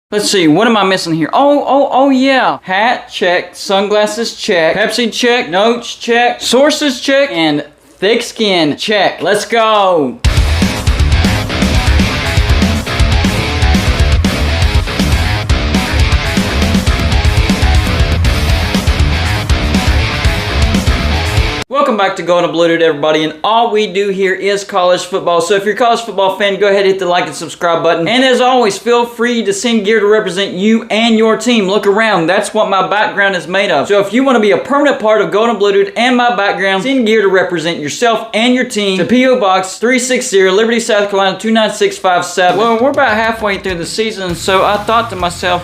Let's see, what am I missing here? Oh yeah. Hat, check. Sunglasses, check. Pepsi, check. Notes, check. Sources, check. And thick skin, check. Let's go. Welcome back to Going to Blue Dude, everybody, and all we do here is college football. So if you're a college football fan, go ahead and hit the like and subscribe button. And as always, feel free to send gear to represent you and your team. Look around. That's what my background is made of. So if you want to be a permanent part of Going to Blue Dude and my background, send gear to represent yourself and your team to P.O. Box 360, Liberty, South Carolina 29657. Well, we're about halfway through the season, so I thought to myself,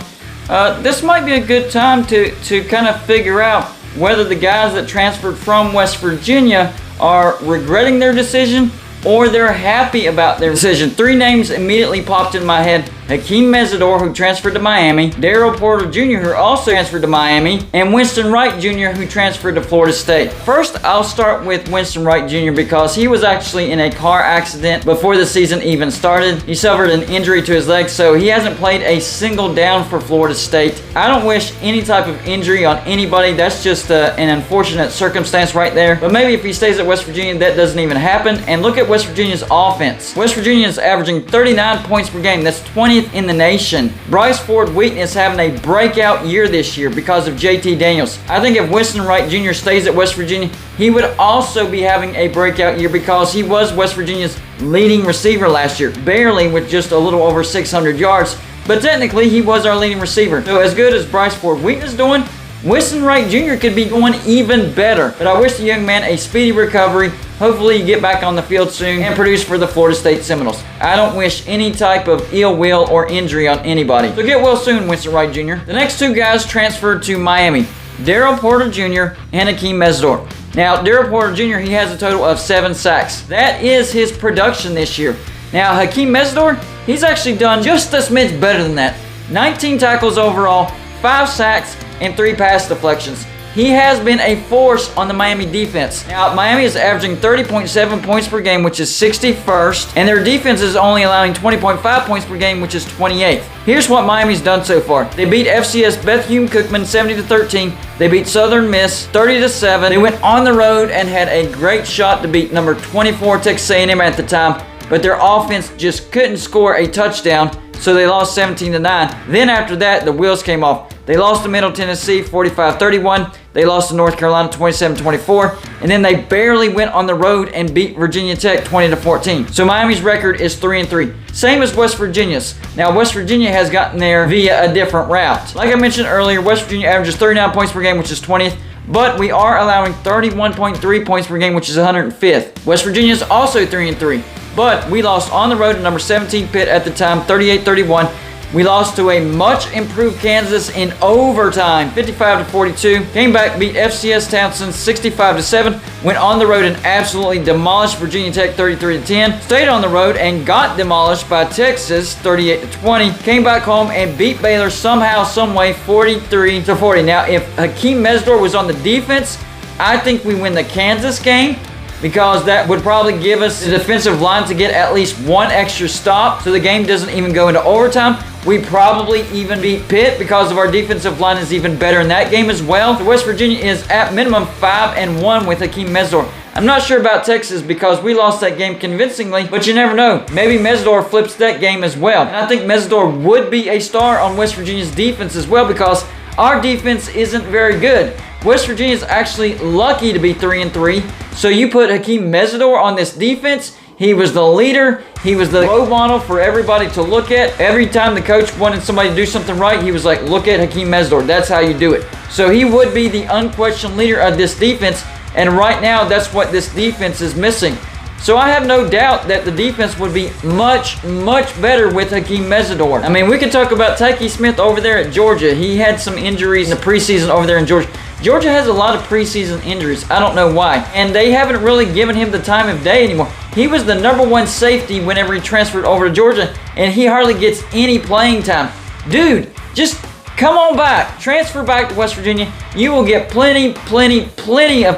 this might be a good time to kind of figure out whether the guys that transferred from West Virginia are regretting their decision or they're happy about their decision. Three names immediately popped in my head. Hakeem Mezador, who transferred to Miami, Daryl Porter Jr., who also transferred to Miami, and Winston Wright Jr., who transferred to Florida State. First, I'll start with Winston Wright Jr. because he was actually in a car accident before the season even started. He suffered an injury to his leg, so he hasn't played a single down for Florida State. I don't wish any type of injury on anybody. That's just an unfortunate circumstance right there. But maybe if he stays at West Virginia, that doesn't even happen. And look at West Virginia's offense. West Virginia is averaging 39 points per game. That's 20th in the nation. Bryce Ford Wheaton is having a breakout year this year because of JT Daniels. I think if Winston Wright Jr. stays at West Virginia, he would also be having a breakout year because he was West Virginia's leading receiver last year, barely with just a little over 600 yards, but technically he was our leading receiver. So as good as Bryce Ford Wheaton is doing, Winston Wright Jr. could be going even better. But I wish the young man a speedy recovery. Hopefully you get back on the field soon and produce for the Florida State Seminoles. I don't wish any type of ill will or injury on anybody. So get well soon, Winston Wright Jr. The next two guys transferred to Miami, Daryl Porter Jr. and Hakeem Mezador. Now, Daryl Porter Jr., he has a total of 7 sacks. That is his production this year. Now, Hakeem Mezador, he's actually done just a smidge better than that. 19 tackles overall, 5 sacks, and 3 pass deflections. He has been a force on the Miami defense. Now, Miami is averaging 30.7 points per game, which is 61st, and their defense is only allowing 20.5 points per game, which is 28th. Here's what Miami's done so far. They beat FCS Bethune-Cookman 70-13. They beat Southern Miss 30-7. They went on the road and had a great shot to beat number 24 Texas A&M at the time, but their offense just couldn't score a touchdown, so they lost 17-9. Then after that, the wheels came off. They lost to Middle Tennessee 45-31. They lost to North Carolina 27-24. And then they barely went on the road and beat Virginia Tech 20-14. So Miami's record is 3-3. Same as West Virginia's. Now West Virginia has gotten there via a different route. Like I mentioned earlier, West Virginia averages 39 points per game, which is 20th. But we are allowing 31.3 points per game, which is 105th. West Virginia is also 3-3. But we lost on the road to number 17 Pitt at the time, 38-31. We lost to a much improved Kansas in overtime, 55-42. Came back, beat FCS Townsend 65-7. Went on the road and absolutely demolished Virginia Tech 33-10. Stayed on the road and got demolished by Texas 38-20. Came back home and beat Baylor somehow, someway 43-40. Now, if Hakeem Mezador was on the defense, I think we win the Kansas game, because that would probably give us the defensive line to get at least one extra stop so the game doesn't even go into overtime. We probably even beat Pitt because of our defensive line is even better in that game as well. So West Virginia is at minimum 5-1 with Hakeem Mezador. I'm not sure about Texas because we lost that game convincingly, but you never know. Maybe Mezador flips that game as well. And I think Mezador would be a star on West Virginia's defense as well because our defense isn't very good. West Virginia is actually lucky to be 3-3. So you put Hakeem Mezador on this defense. He was the leader. He was the role model for everybody to look at. Every time the coach wanted somebody to do something right, he was like, look at Hakeem Mezador. That's how you do it. So he would be the unquestioned leader of this defense. And right now, that's what this defense is missing. So I have no doubt that the defense would be much, much better with Hakeem Mezador. I mean, we can talk about Tykke Smith over there at Georgia. He had some injuries in the preseason over there in Georgia. Georgia has a lot of preseason injuries. I don't know why. And they haven't really given him the time of day anymore. He was the _1 safety whenever he transferred over to Georgia, and he hardly gets any playing time. Dude, just come on back. Transfer back to West Virginia. You will get plenty of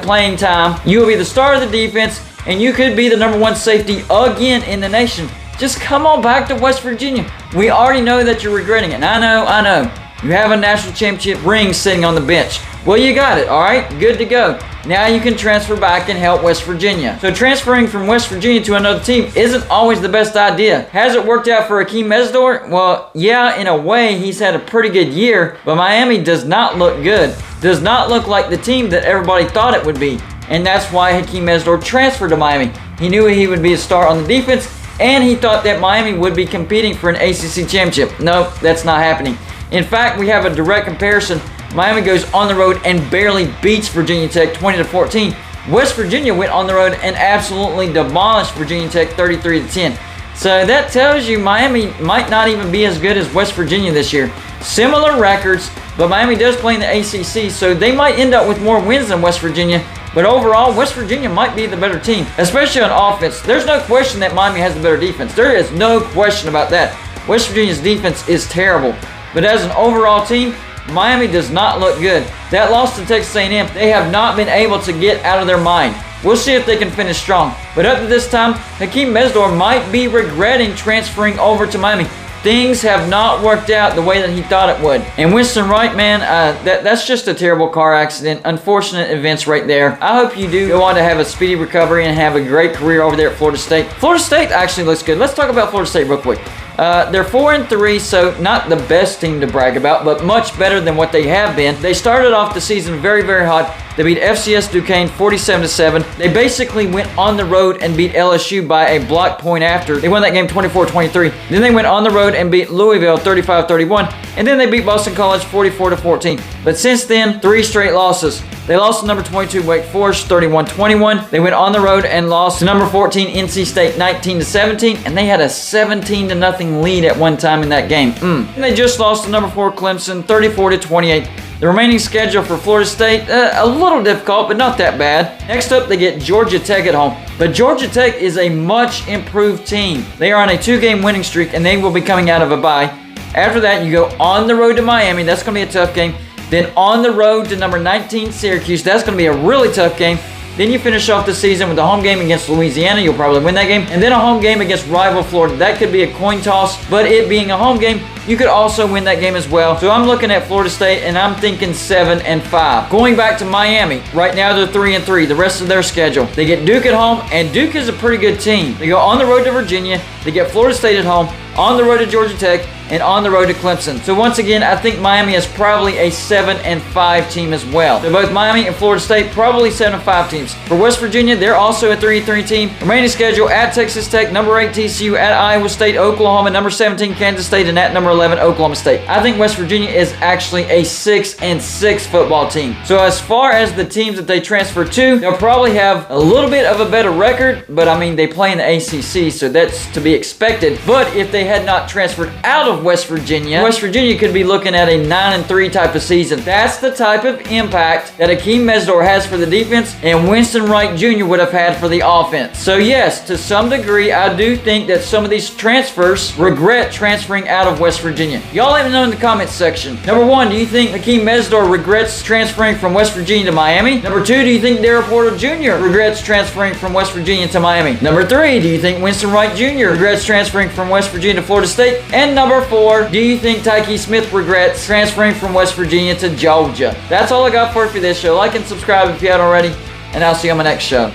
playing time. You will be the star of the defense, and you could be the #1 safety again in the nation. Just come on back to West Virginia. We already know that you're regretting it. And I know. You have a national championship ring sitting on the bench. Well, you got it, all right? Good to go. Now you can transfer back and help West Virginia. So transferring from West Virginia to another team isn't always the best idea. Has it worked out for Hakeem Mezador? Well, yeah, in a way, he's had a pretty good year, but Miami does not look good. Does not look like the team that everybody thought it would be. And that's why Hakeem Mezador transferred to Miami. He knew he would be a star on the defense, and he thought that Miami would be competing for an ACC championship. No, that's not happening. In fact, we have a direct comparison. Miami goes on the road and barely beats Virginia Tech 20-14. West Virginia went on the road and absolutely demolished Virginia Tech 33-10. So that tells you Miami might not even be as good as West Virginia this year. Similar records, but Miami does play in the ACC, so they might end up with more wins than West Virginia. But overall, West Virginia might be the better team, especially on offense. There's no question that Miami has the better defense. There is no question about that. West Virginia's defense is terrible. But as an overall team, Miami does not look good. That loss to Texas A&M, they have not been able to get out of their mind. We'll see if they can finish strong. But up to this time, Hakeem Mezador might be regretting transferring over to Miami. Things have not worked out the way that he thought it would. And Winston Wright, man, that's just a terrible car accident. Unfortunate events right there. I hope you do go on to have a speedy recovery and have a great career over there at Florida State. Florida State actually looks good. Let's talk about Florida State real quick. They're 4-3, so not the best team to brag about, but much better than what they have been. They started off the season very, very hot. They beat FCS Duquesne 47-7. They basically went on the road and beat LSU by a block point after. They won that game 24-23. Then they went on the road and beat Louisville 35-31. And then they beat Boston College 44-14. But since then, 3 straight losses. They lost to number 22 Wake Forest 31-21. They went on the road and lost to number 14 NC State 19-17. And they had a 17-0 lead at one time in that game. And they just lost to number 4 Clemson 34-28. The remaining schedule for Florida State, a little difficult, but not that bad. Next up, they get Georgia Tech at home. But Georgia Tech is a much improved team. They are on a 2-game winning streak, and they will be coming out of a bye. After that, you go on the road to Miami. That's going to be a tough game. Then on the road to number 19 Syracuse. That's going to be a really tough game. Then you finish off the season with a home game against Louisiana. You'll probably win that game. And then a home game against rival Florida. That could be a coin toss, but it being a home game, you could also win that game as well. So I'm looking at Florida State, and I'm thinking 7-5. Going back to Miami, right now they're 3-3. The rest of their schedule, they get Duke at home, and Duke is a pretty good team. They go on the road to Virginia. They get Florida State at home, on the road to Georgia Tech, and on the road to Clemson. So once again, I think Miami is probably a 7-5 team as well. So both Miami and Florida State, probably 7-5 teams. For West Virginia, they're also a 3-3 team. Remaining schedule at Texas Tech, number 8 TCU, at Iowa State, Oklahoma, number 17 Kansas State, and at number 11 Oklahoma State. I think West Virginia is actually a 6-6 football team. So as far as the teams that they transfer to, they'll probably have a little bit of a better record, but I mean, they play in the ACC, so that's to be expected. But if they had not transferred out of West Virginia could be looking at a 9-3 type of season. That's the type of impact that Hakeem Mezador has for the defense and Winston Wright Jr. would have had for the offense. So yes, to some degree, I do think that some of these transfers regret transferring out of West Virginia. Y'all let me know in the comments section. Number 1, do you think Hakeem Mezador regrets transferring from West Virginia to Miami? Number 2, do you think Daryl Porter Jr. regrets transferring from West Virginia to Miami? Number 3, do you think Winston Wright Jr. regrets transferring from West Virginia to Florida State? And number 4, do you think Tykke Smith regrets transferring from West Virginia to Georgia? That's all I got for you for this show. Like and subscribe if you haven't already, and I'll see you on my next show.